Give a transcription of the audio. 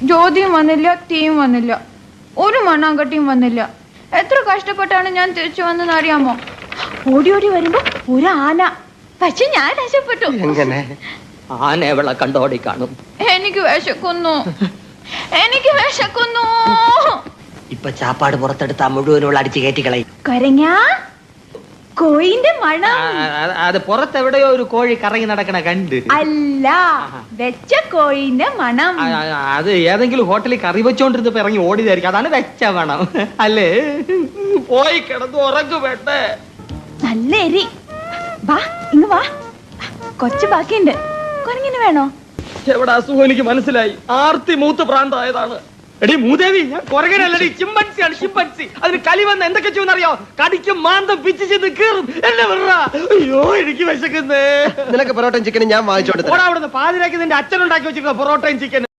ജ്യോതിയും വന്നില്ല, തീയും വന്നില്ല, ഒരു മണ്ണാങ്കട്ടിയും വന്നില്ല. എത്ര കഷ്ടപ്പെട്ടാണ് ഞാൻ തിരിച്ചു വന്നെന്ന് അറിയാമോ? ഓടി ഓടി വരുമ്പോ ഒരു ആന. പക്ഷെ ഞാൻ രക്ഷപ്പെട്ടു. ആന എവളെ കണ്ടോടി കാണും. എനിക്ക് വിശക്കുന്നു, എനിക്ക് വിശക്കുന്നു. ഇപ്പൊ ചാപ്പാട് പുറത്തെടുത്താ മുഴുവനുള്ള അടിച്ചു കയറ്റിക്കളയും. കരഞ്ഞാ കോയിന്റെ മണം. അത് പുറത്തെവിടെയോ ഒരു കോഴി കറങ്ങി നടക്കണ കണ്ട്. അല്ല, വെച്ച കോയിന്റെ മണം. അത് ഏതെങ്കിലും ഹോട്ടലിൽ കറി വെച്ചോണ്ടിരുന്നപ്പോ ഇറങ്ങി ഓടിയതായിരിക്കും. അതാണ് വെച്ച മണം അല്ലേ? പോയി കിടന്ന് ഉറങ്ങു വേണ്ടേ? നല്ല എരി. വാ ഇങ്ങ് വാ, കൊച്ചു ബാക്കിയുണ്ട്. കൊരങ്ങിന് വേണോ? എവിടെ അസുഖം എനിക്ക് മനസ്സിലായി. ആർത്തി മൂത്ത് പ്രാന്തായതാണ്. എടി മൂദേവി, ഞാൻ കൊരങ്ങനല്ലടി, ചിമ്പൻസിയാണ്, ചിമ്പൻസി. അതിന് കലി വന്ന് എന്തൊക്കെ ചെയ്യുന്നറിയോ? കടിക്കും, മാന്തം, പിച്ച് ചെയ്ത് കീറും. എന്നെ വിട. അയ്യോ എനിക്ക് വിശക്കുന്നേ. നിനക്ക് പൊറോട്ടയും ചിക്കനും ഞാൻ വാങ്ങിച്ചോണ്ട് അവിടുന്ന് പാതിരാക്കി നിന്റെ അച്ഛനുണ്ടാക്കി വെച്ചിരിക്കുന്ന പൊറോട്ടയും ചിക്കനും.